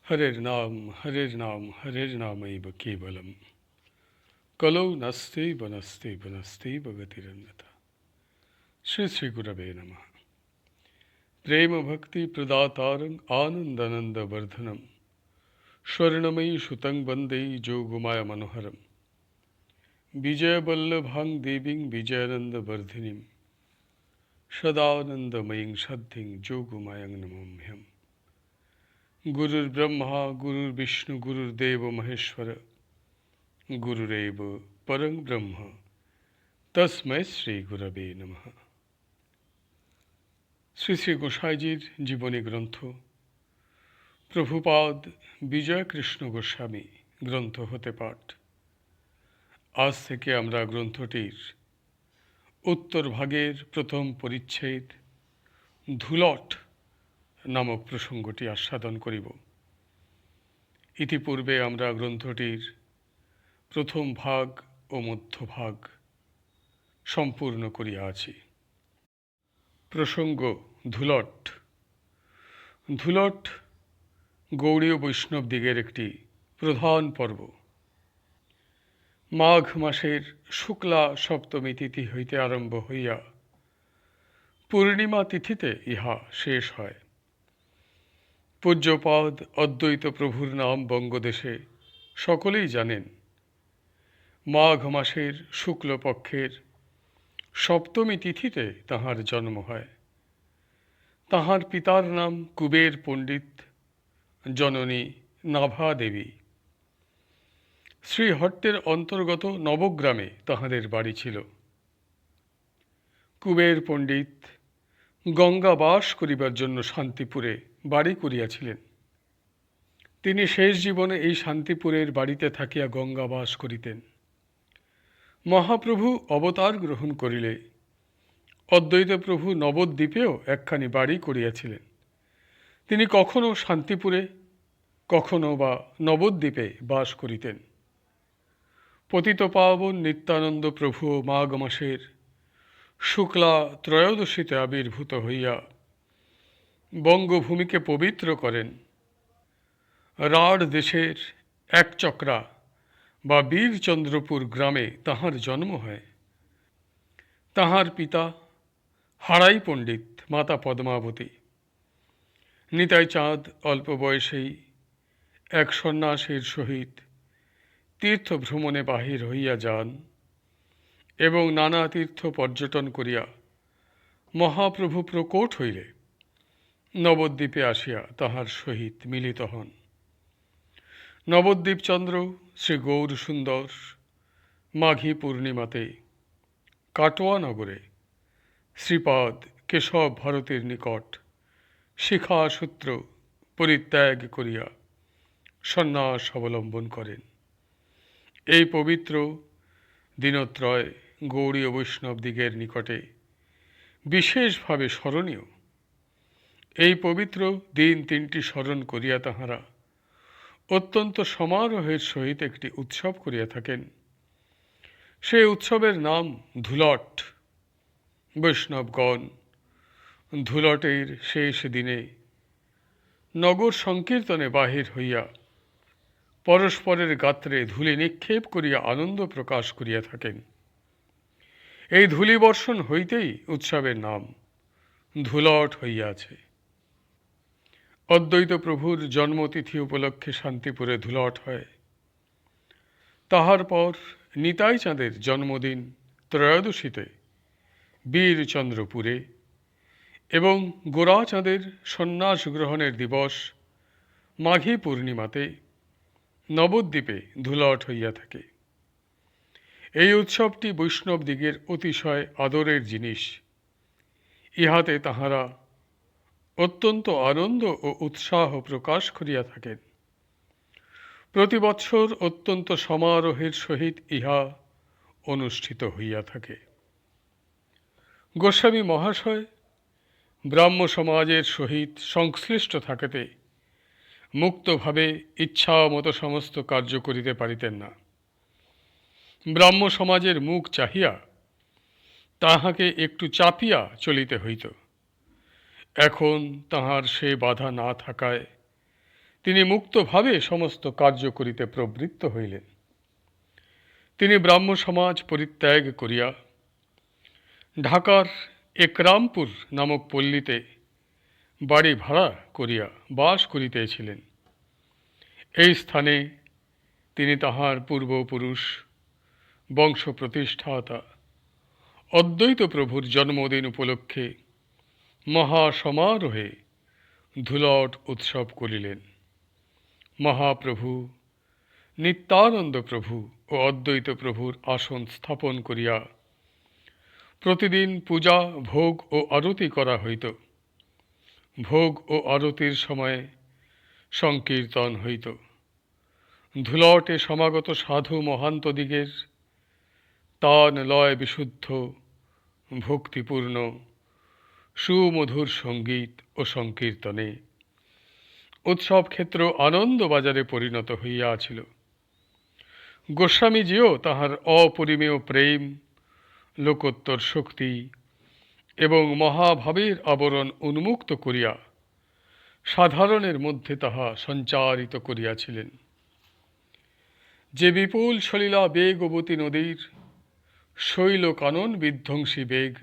हरेर् नाम हरेर्नामैव केवलम् कलौ नास्त्यैव नास्त्यैव नास्त्यैव गतिरन्यथा। श्री श्री गुरवे नमः। प्रेम भक्ति प्रदातारं आनंदानंद वर्धनम स्वर्णमयी सुतं वंदे जोगमाया मनोहरम विजय वल्लभां देवीं विजयानंद वर्धिनीं सदानंदमयीं सद्धिं जोगमायं नमाम्यहम्। गुरुर्ब्रह्मा गुरुर्विष्णु गुरुर्देव महेश्वर गुरुरेव परं ब्रह्म तस्मै श्री गुरवे नमः। শ্রী শ্রী গোসাইজির জীবনী গ্রন্থ প্রভুপাদ বিজয় কৃষ্ণ গোস্বামী গ্রন্থ হতে পাঠ। আজ থেকে আমরা গ্রন্থটির উত্তর ভাগের প্রথম পরিচ্ছেদ ধুলট নামক প্রসঙ্গটি আস্বাদন করিব। ইতিপূর্বে আমরা গ্রন্থটির প্রথম ভাগ ও মধ্যভাগ সম্পূর্ণ করিয়া আছি। প্রসঙ্গ ধুলট। ধুলট গৌড়ীয় বৈষ্ণব দিগের একটি প্রধান পর্ব। মাঘ মাসের শুক্লা সপ্তমী তিথি হইতে আরম্ভ হইয়া পূর্ণিমা তিথিতে ইহা শেষ হয়। পূজ্যপাদ অদ্বৈত প্রভুর নাম বঙ্গদেশে সকলেই জানেন। মাঘ মাসের শুক্লপক্ষের সপ্তমী তিথিতে তাহার জন্ম হয়। তাহার পিতার নাম কুবের পণ্ডিত, জননী নাভা দেবী। শ্রীহট্টের অন্তর্গত নবগ্রামে তাহাদের বাড়ি ছিল। কুবের পণ্ডিত গঙ্গা বাস করিবার জন্য শান্তিপুরে বাড়ি করিয়াছিলেন। তিনি শেষ জীবনে এই শান্তিপুরের বাড়িতে থাকিয়া গঙ্গা বাস করিতেন। মহাপ্রভু অবতার গ্রহণ করিলে অদ্বৈত প্রভু নবদ্বীপেও একখানি বাড়ি করিয়াছিলেন। তিনি কখনো শান্তিপুরে কখনো বা নবদ্বীপে বাস করিতেন। পতিতপাবন নিত্যানন্দ প্রভু মাঘ মাসের শুক্লা ত্রয়োদশীতে আবির্ভূত হইয়া বঙ্গভূমিকে পবিত্র করেন। রাঢ় দেশের একচক্রা বা বীরচন্দ্রপুর গ্রামে তাহার জন্ম হয়। তাহার পিতা হারাই পণ্ডিত, মাতা পদ্মাবতী। নিতাই চাঁদ অল্প বয়সেই এক সন্ন্যাসীর সহিত তীর্থ ভ্রমণে বাহির হইয়া যান এবং নানা তীর্থ পর্যটন করিয়া মহাপ্রভু প্রকট হইলে নবদ্বীপে আসিয়া তাহার সহিত মিলিত হন। নবদ্বীপচন্দ্র শ্রী গৌর সুন্দর মাঘী পূর্ণিমাতে কাটোয়া নগরে শ্রীপাদ কেশব ভারতীর নিকট শিখাসূত্র পরিত্যাগ করিয়া সন্ন্যাস অবলম্বন করেন। এই পবিত্র দিনত্রয় গৌড়ীয় বৈষ্ণবদিগের নিকটে বিশেষভাবে স্মরণীয়। এই পবিত্র দিন তিনটি স্মরণ করিয়া তাহারা অত্যন্ত সমারোহের সহিত একটি উৎসব করিয়া থাকেন। সেই উৎসবের নাম ধুলট। বৈষ্ণবগণ ধুলটের শেষ দিনে নগর সংকীর্তনে বাহির হইয়া পরস্পরের গাত্রে ধূলি নিক্ষেপ করিয়া আনন্দ প্রকাশ করিয়া থাকেন। এই ধূলিবর্ষণ হইতেই উৎসবের নাম ধুলট হইয়াছে। অদ্বৈত প্রভুর জন্মতিথি উপলক্ষে শান্তিপুরে ধুলট হয়। তাহার পর নিতাই চাঁদের জন্মদিন ত্রয়োদশীতে বীরচন্দ্রপুরে এবং গোরাচাঁদের সন্ন্যাস গ্রহণের দিবস মাঘী পূর্ণিমাতে নবদ্বীপে ধুলট হইয়া থাকে। এই উৎসবটি বৈষ্ণবদিগের অতিশয় আদরের জিনিস। ইহাতে তাহারা অত্যন্ত আনন্দ ও উৎসাহ প্রকাশ করিয়া থাকেন। প্রতি বৎসর অত্যন্ত সমারোহের সহিত ইহা অনুষ্ঠিত হইয়া থাকে। গোস্বামী মহাশয় ব্রাহ্ম সমাজের সহিত সংশ্লিষ্ট থাকিতে মুক্তভাবে ইচ্ছা মতো সমস্ত কার্য করিতে পারিতেন না। ব্রাহ্ম সমাজের মুখ চাহিয়া তাহাকে একটু চাপিয়া চলিতে হইত। এখন তাহার সে বাধা না থাকায় তিনি মুক্তভাবে সমস্ত কার্য করিতে প্রবৃত্ত হইলেন। তিনি ব্রাহ্ম সমাজ পরিত্যাগ করিয়া ঢাকার একরামপুর নামক পল্লীতে বাড়ি ভাড়া করিয়া বাস করিতেছিলেন। এই স্থানে তিনি তাহার পূর্বপুরুষ বংশ প্রতিষ্ঠাতা অদ্বৈত প্রভুর জন্মদিন উপলক্ষে মহাসমারোহে ধুলট উৎসব করিলেন। মহাপ্রভু, নিত্যানন্দ প্রভু ও অদ্বৈত প্রভুর আসন স্থাপন করিয়া প্রতিদিন পূজা, ভোগ ও আরতি করা হইত। ভোগ ও আরতির সময়ে সংকীর্তন হইত। ধুলটে সমাগত সাধু মহান্তদিগের তান লয় বিশুদ্ধ, ভক্তিপূর্ণ, সুমধুর সঙ্গীত ও সংকীর্তনে উৎসব ক্ষেত্র আনন্দবাজারে পরিণত হইয়াছিল। গোস্বামীজিও তাহার অপরিমেয় প্রেম, লোকোত্তর শক্তি এবং মহাভাবের আবরণ উন্মুক্ত করিয়া সাধারণের মধ্যে তাহা সঞ্চারিত করিয়াছিলেন। যে বিপুল সলিলা বেগবতী নদীর শৈল কানন বিধ্বংসী বেগ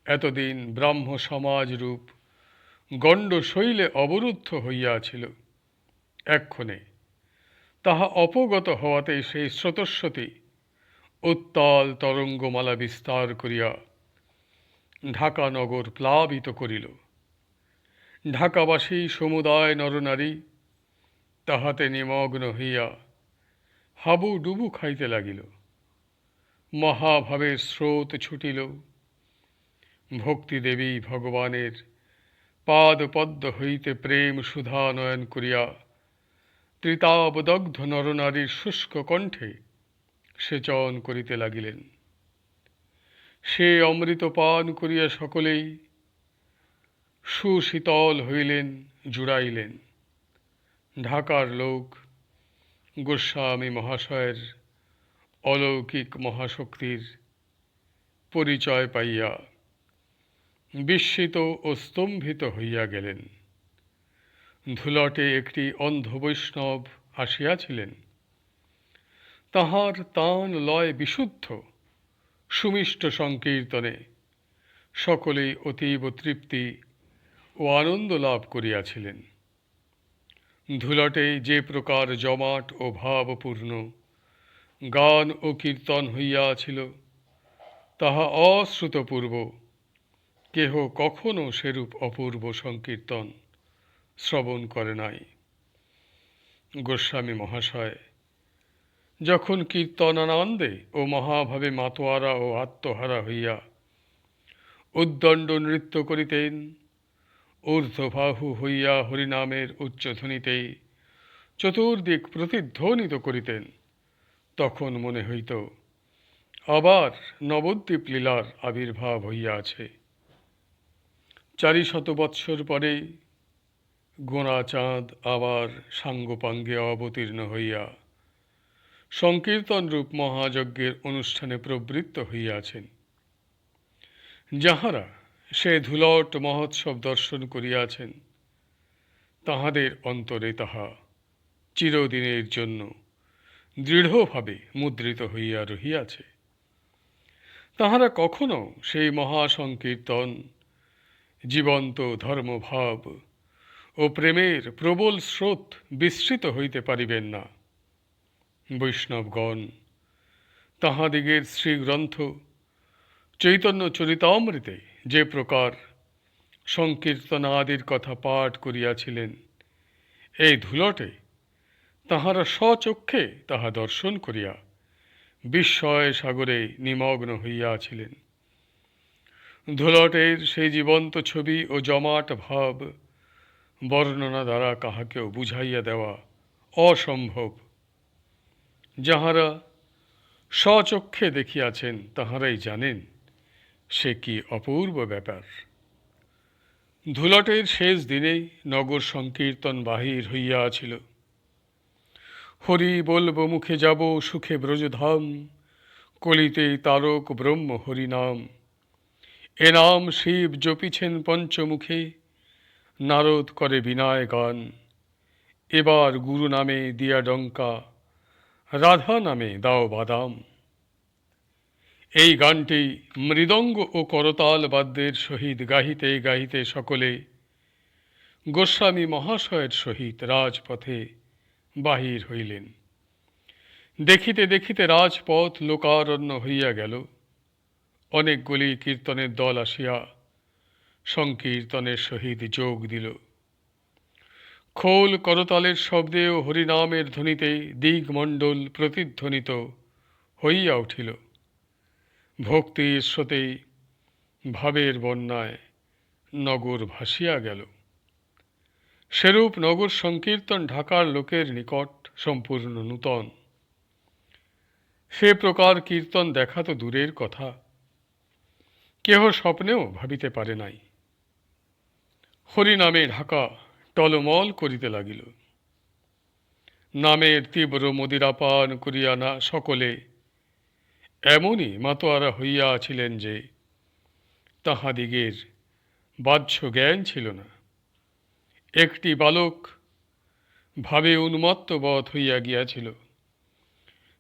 এতদিন ব্রাহ্ম সমাজ রূপ গণ্ড শৈলে অবরুদ্ধ হইয়াছিল, এক্ষণে তাহা অপগত হওয়াতে সেই স্রোতস্বতী উত্তাল তরঙ্গমালা বিস্তার করিয়া ঢাকা নগর প্লাবিত করিল। ঢাকাবাসী সমুদায় নরনারী তাহাতে নিমগ্ন হইয়া হাবুডুবু খাইতে লাগিল। মহাভাবের স্রোত ছুটিল। ভক্তিদেবী ভগবানের পাদপদ্ম হইতে প্রেম সুধা নয়ন করিয়া ত্রিতাবদগ্ধ নরনারীর শুষ্ক কণ্ঠে সেচন করিতে লাগিলেন। সে অমৃত পান করিয়া সকলেই সুশীতল হইলেন, জুড়াইলেন। ঢাকার লোক গোস্বামী মহাশয়ের অলৌকিক মহাশক্তির পরিচয় পাইয়া বিস্মিত ও স্তম্ভিত হইয়া গেলেন। ধুলটে একটি অন্ধ বৈষ্ণব আসিয়াছিলেন। তাহার তান লয় বিশুদ্ধ, সুমিষ্ট সংকীর্তনে সকলেই অতীব তৃপ্তি ও আনন্দ লাভ করিয়াছিলেন। ধুলটে যে প্রকার জমাট ও ভাবপূর্ণ গান ও কীর্তন হইয়াছিল, তাহা অশ্রুতপূর্ব কেহ কখনো সেরূপ অপূর্ব সংকীর্তন শ্রবণ করে নাই। গোস্বামী মহাশয় যখন কীর্তনানন্দে ও মহাভাবে মাতোয়ারা ও আত্মহারা হইয়া উদ্দণ্ড নৃত্য করিতেন, ঊর্ধ্ববাহু হইয়া হরিনামের উচ্চধ্বনিতে চতুর্দিক প্রতিধ্বনিত করিতেন, তখন মনে হইত আবার নবদ্বীপ লীলার আবির্ভাব হইয়াছে। 400 বৎসর পরে গোনা চাঁদ আবার সাঙ্গপাঙ্গে অবতীর্ণ হইয়া সংকীর্তন রূপ মহাযজ্ঞের অনুষ্ঠানে প্রবৃত্ত হইয়াছেন। যাহারা সে ধুলট মহোৎসব দর্শন করিয়াছেন, তাহাদের অন্তরে তাহা চিরদিনের জন্য দৃঢ়ভাবে মুদ্রিত হইয়া রহিয়াছে। তাহারা কখনো সেই মহাসংকীর্তন, জীবন্ত ধর্মভাব ও প্রেমের প্রবল স্রোত বিস্মৃত হইতে পারিবেন না। বৈষ্ণবগণ তাহাদিগের শ্রীগ্রন্থ চৈতন্য চরিতামৃতে যে প্রকার সংকীর্তনাদির কথা পাঠ করিয়াছিলেন, এই ধুলটে তাহারা স্বচক্ষে তাহা দর্শন করিয়া বিস্ময় সাগরে নিমগ্ন হইয়াছিলেন। ধুলটের সেই জীবন্ত ছবি ও জমাট ভাব বর্ণনা দ্বারা কাহাকেও বুঝাইয়া দেওয়া অসম্ভব। যাহারা স্বচক্ষে দেখিয়াছেন তাহারাই জানেন সে কি অপূর্ব ব্যাপার। ধুলটের শেষ দিনেই নগর সংকীর্তন বাহির হইয়াছিল। হরি বলব মুখে যাব সুখে ব্রজধাম, কলিতে তারক ব্রহ্ম হরিনাম। এ নাম শিব জপিছেন পঞ্চমুখে, নারদ করে বিনায় গান। এবার গুরু নামে দিয়া ডঙ্কা, রাধা নামে দাও বাদাম। এই গানটি মৃদঙ্গ ও করতাল বাদ্যের সহিত গাহিতে গাহিতে সকলে গোস্বামী মহাশয়ের সহিত রাজপথে বাহির হইলেন। দেখিতে দেখিতে রাজপথ লোকারণ্য হইয়া গেল। অনেকগুলি কীর্তনের দল আসিয়া সংকীর্তনের সহিত যোগ দিল। খোল করতালের শব্দে ও হরিনামের ধ্বনিতে দিগমণ্ডল প্রতিধ্বনিত হইয়া উঠিল। ভক্তির স্রোতে ভাবের বন্যায় নগর ভাসিয়া গেল। সেরূপ নগর সংকীর্তন ঢাকার লোকের নিকট সম্পূর্ণ নূতন। সে প্রকার কীর্তন দেখা তো দূরের কথা, কেহ স্বপ্নেও ভাবিতে পারে নাই। হরিনামে ঢাকা টলমল করিতে লাগিল। নামের তীব্র মদিরাপান করিয়া না সকলে এমনই মাতোয়ারা হইয়া আছিলেন যে তাহাদিগের বাহ্য জ্ঞান ছিল না। একটি বালক ভাবে উন্মত্ত বধ হইয়া গিয়াছিল।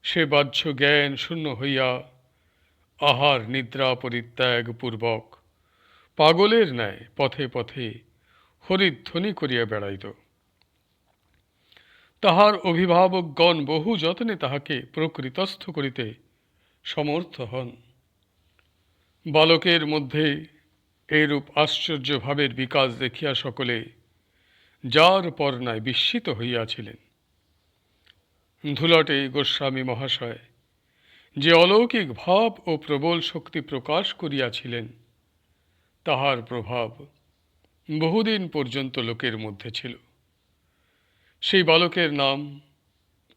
সে বাহ্য জ্ঞান শূন্য হইয়া আহার নিদ্রা পরিত্যাগ পূর্বক পাগলের ন্যায় পথে পথে হরিধ্বনি করিয়া বেড়াইত। তাহার অভিভাবকগণ বহু যত্নে তাহাকে প্রকৃতস্থ করিতে সমর্থ হন। বালকের মধ্যে এইরূপ আশ্চর্য ভাবের বিকাশ দেখিয়া সকলে যার পর নাই বিস্মিত হইয়াছিলেন। ধুলাটে গোস্বামী মহাশয় যে অলৌকিক ভাব ও প্রবল শক্তি প্রকাশ করিয়াছিলেন, তাহার প্রভাব বহুদিন পর্যন্ত লোকের মধ্যে ছিল। সেই বালকের নাম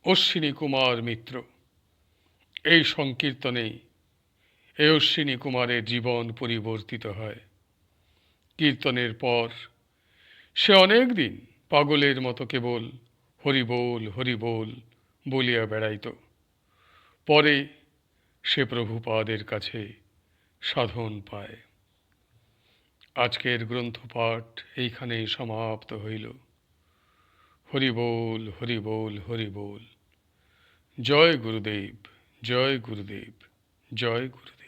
অশ্বিনী কুমার মিত্র। এই সংকীর্তনেই এই অশ্বিনী কুমারের জীবন পরিবর্তিত হয়। কীর্তনের পর সে অনেক দিন পাগলের মতো কেবল হরিবোল হরিবোল বলিয়া বেড়াইত। পরে সে প্রভুপাদের কাছে সাধন পায়। আজকের গ্রন্থপাঠ এইখানেই সমাপ্ত হইল। হরিবোল হরিবোল হরিবোল। জয় গুরুদেব, জয় গুরুদেব, জয় গুরুদেব।